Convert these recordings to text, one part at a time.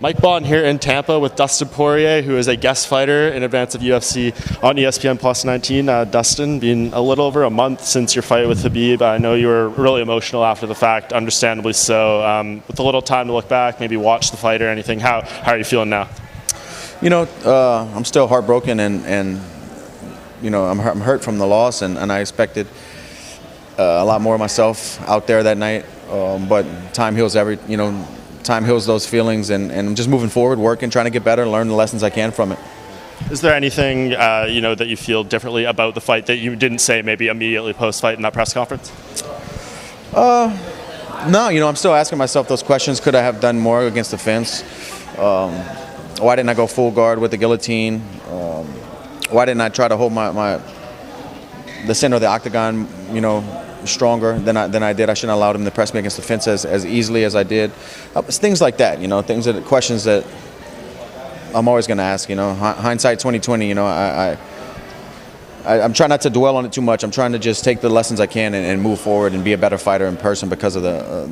Mike Bohn here in Tampa with Dustin Poirier, who is a guest fighter in advance of UFC on ESPN Plus 19. Dustin, been a little over a month since your fight with Khabib. I know you were really emotional after the fact, understandably so. With a little time to look back, maybe watch the fight or anything, how are you feeling now? You know, I'm still heartbroken and you know, I'm hurt from the loss, and I expected a lot more of myself out there that night. But time heals time heals those feelings, and I'm just moving forward, working, trying to get better, and learn the lessons I can from it. Is there anything that you feel differently about the fight that you didn't say maybe immediately post-fight in that press conference? No, I'm still asking myself those questions. Could I have done more against the fence? Why didn't I go full guard with the guillotine? Why didn't I try to hold the center of the octagon, stronger than I did? I shouldn't have allowed him to press me against the fence as easily as I did. It's things like that, questions that I'm always going to ask. Hindsight 2020. I'm trying not to dwell on it too much. I'm trying to just take the lessons I can and move forward and be a better fighter in person because of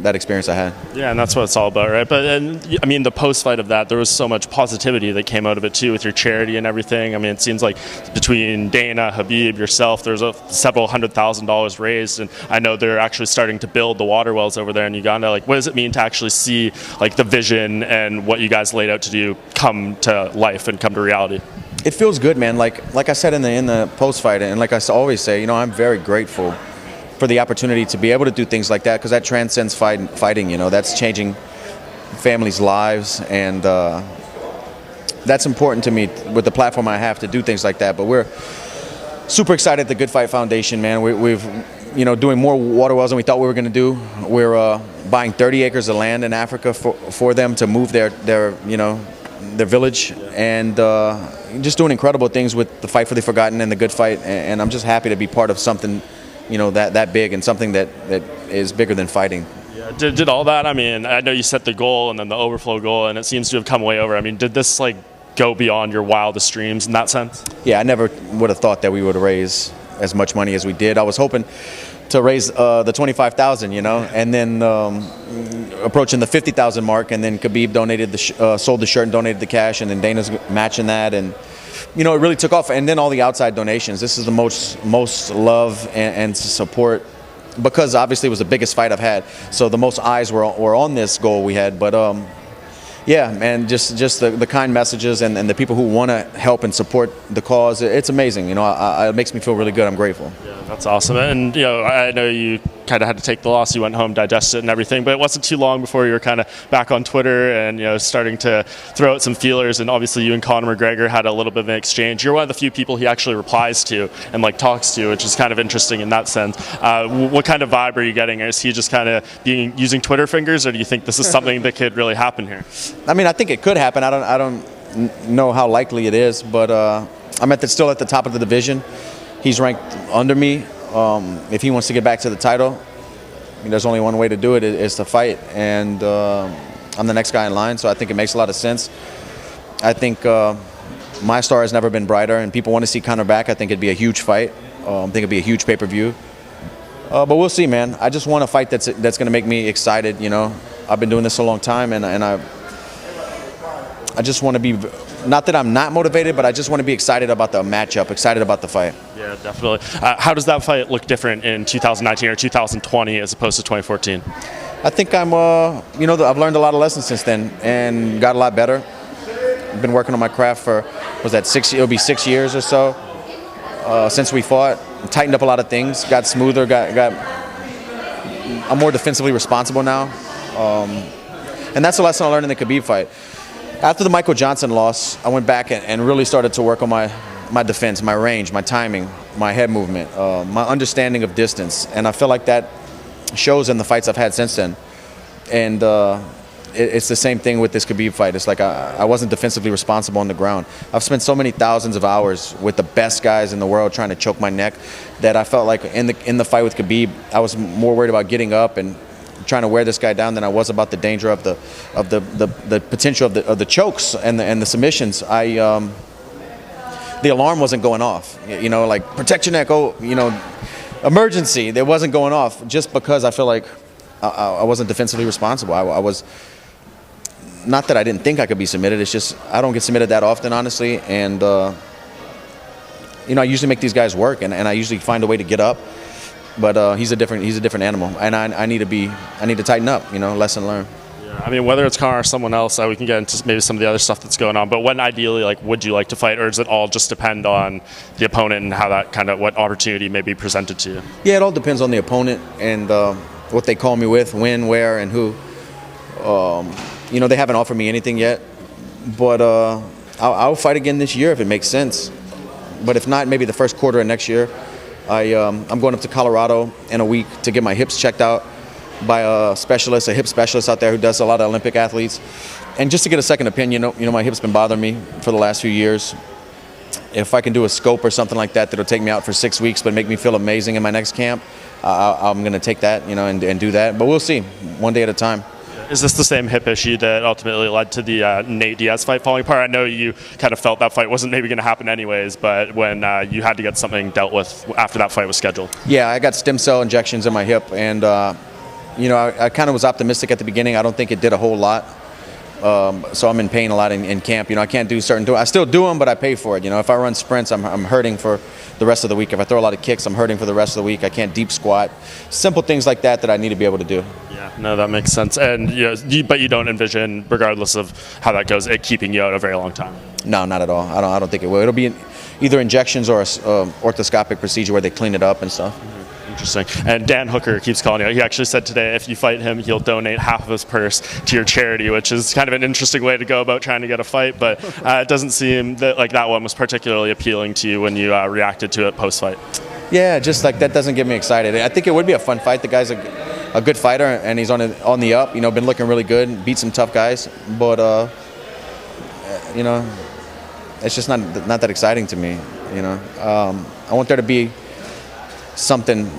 that experience I had. Yeah, and that's what it's all about, right? But the post-fight of that, there was so much positivity that came out of it too, with your charity and everything. It seems like between Dana, Khabib, yourself, there's several $100,000 raised, and I know they're actually starting to build the water wells over there in Uganda. What does it mean to actually see the vision and what you guys laid out to do come to life and come to reality? It feels good, man. Like I said in the post-fight, and like I always say, I'm very grateful for the opportunity to be able to do things like that, because that transcends fighting. That's changing families' lives, and that's important to me with the platform I have to do things like that. But we're super excited at the Good Fight Foundation, man. We've doing more water wells than we thought we were going to do. We're buying 30 acres of land in Africa for them to move their village, and just doing incredible things with the Fight for the Forgotten and the Good Fight, and I'm just happy to be part of something that big, and something that is bigger than fighting. Yeah, did all that, I know you set the goal and then the overflow goal, and it seems to have come way over. Did this go beyond your wildest dreams in that sense? Yeah, I never would have thought that we would raise as much money as we did. I was hoping to raise the 25,000, and then approaching the 50,000 mark, and then Khabib donated sold the shirt and donated the cash, and then Dana's matching that, and it really took off. And then all the outside donations. This is the most love and support, because obviously it was the biggest fight I've had, so the most eyes were on this goal we had. But yeah, man, just the kind messages and the people who want to help and support the cause, it's amazing. It makes me feel really good. I'm grateful. Yeah, that's awesome. And I know you kind of had to take the loss. You went home, digested it and everything, but it wasn't too long before you were kind of back on Twitter and starting to throw out some feelers. And obviously you and Conor McGregor had a little bit of an exchange. You're one of the few people he actually replies to and talks to, which is kind of interesting in that sense. What kind of vibe are you getting? Is he just kind of using Twitter fingers, or do you think this is something that could really happen here? I think it could happen. I don't know how likely it is, but I'm still at the top of the division. He's ranked under me. If he wants to get back to the title, there's only one way to do it, is to fight, and I'm the next guy in line, so I think it makes a lot of sense. I think my star has never been brighter, and people want to see Conor back. I think it'd be a huge fight. I think it'd be a huge pay-per-view. But we'll see, man. I just want a fight that's going to make me excited. I've been doing this a long time, and I just want to be, not that I'm not motivated, but I just want to be excited about the matchup, excited about the fight. Yeah, definitely. How does that fight look different in 2019 or 2020 as opposed to 2014? I think I've learned a lot of lessons since then and got a lot better. I've been working on my craft for, it'll be 6 years or so since we fought. Tightened up a lot of things, got smoother, I'm more defensively responsible now. And that's a lesson I learned in the Khabib fight. After the Michael Johnson loss, I went back and really started to work on my defense, my range, my timing, my head movement, my understanding of distance. And I feel like that shows in the fights I've had since then. And it's the same thing with this Khabib fight. It's like I wasn't defensively responsible on the ground. I've spent so many thousands of hours with the best guys in the world trying to choke my neck that I felt like in the fight with Khabib, I was more worried about getting up and trying to wear this guy down than I was about the danger of the potential of the chokes and the submissions. The alarm wasn't going off. Protect your neck. Emergency. It wasn't going off just because I feel like I wasn't defensively responsible. I was not that I didn't think I could be submitted. It's just I don't get submitted that often, honestly. And I usually make these guys work, and I usually find a way to get up. But he's a different animal, and I need to tighten up. Lesson learned. I mean, whether it's Conor or someone else, we can get into maybe some of the other stuff that's going on. But when ideally, would you like to fight, or does it all just depend on the opponent and how that what opportunity may be presented to you? Yeah, it all depends on the opponent and what they call me with, when, where, and who. They haven't offered me anything yet, but I'll fight again this year if it makes sense. But if not, maybe the first quarter of next year. I'm going up to Colorado in a week to get my hips checked out by a hip specialist out there who does a lot of Olympic athletes, and just to get a second opinion. My hip's been bothering me for the last few years. If I can do a scope or something like that'll take me out for 6 weeks but make me feel amazing in my next camp, I'm going to take that, and do that. But we'll see, one day at a time. Is this the same hip issue that ultimately led to the Nate Diaz fight falling apart? I know you kind of felt that fight wasn't maybe going to happen anyways, but when you had to get something dealt with after that fight was scheduled. Yeah, I got stem cell injections in my hip, and I kind of was optimistic at the beginning. I don't think it did a whole lot. So I'm in pain a lot in camp. I can't do I still do them, but I pay for it. If I run sprints, I'm hurting for the rest of the week. If I throw a lot of kicks, I'm hurting for the rest of the week. I can't deep squat. Simple things like that I need to be able to do. Yeah, no, that makes sense. And but you don't envision, regardless of how that goes, it keeping you out a very long time. No, not at all. I don't think it will. It'll be either injections or a orthoscopic procedure where they clean it up and stuff. Interesting. And Dan Hooker keeps calling you. He actually said today if you fight him, he'll donate half of his purse to your charity, which is kind of an interesting way to go about trying to get a fight. But it doesn't seem that that one was particularly appealing to you when you reacted to it post-fight. Yeah, just that doesn't get me excited. I think it would be a fun fight. The guy's a good fighter, and he's on the up. Been looking really good, beat some tough guys. But it's just not that exciting to me. I want there to be something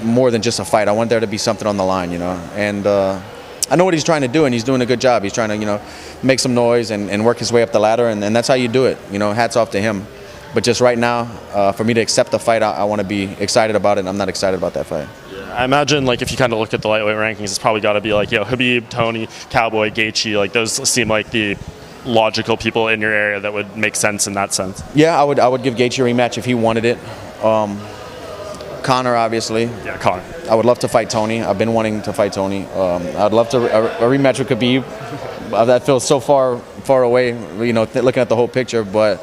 more than just a fight. I want there to be something on the line, and I know what he's trying to do, and he's doing a good job. He's trying to, make some noise and work his way up the ladder, and that's how you do it. Hats off to him. But just right now, for me to accept the fight, I want to be excited about it, and I'm not excited about that fight. Yeah, I imagine, if you kind of look at the lightweight rankings, it's probably got to be Khabib, Tony, Cowboy, Gaethje. Those seem like the logical people in your area that would make sense in that sense. Yeah, I would give Gaethje a rematch if he wanted it. Conor, obviously. Yeah, Conor. I would love to fight Tony. I've been wanting to fight Tony. I'd love to a rematch with Khabib. That feels so far away, looking at the whole picture. But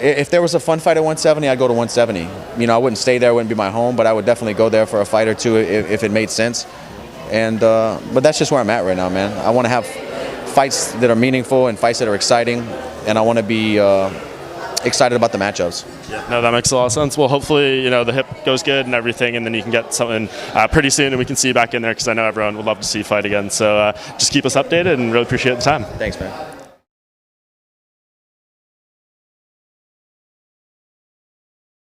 if there was a fun fight at 170, I'd go to 170. I wouldn't stay there. It wouldn't be my home, but I would definitely go there for a fight or two if it made sense. And but that's just where I'm at right now, man. I want to have fights that are meaningful and fights that are exciting, and I want to be excited about the matchups. Yeah, no, that makes a lot of sense. Well, hopefully, the hip goes good and everything, and then you can get something pretty soon, and we can see you back in there because I know everyone would love to see you fight again. So just keep us updated, and really appreciate the time. Thanks, man.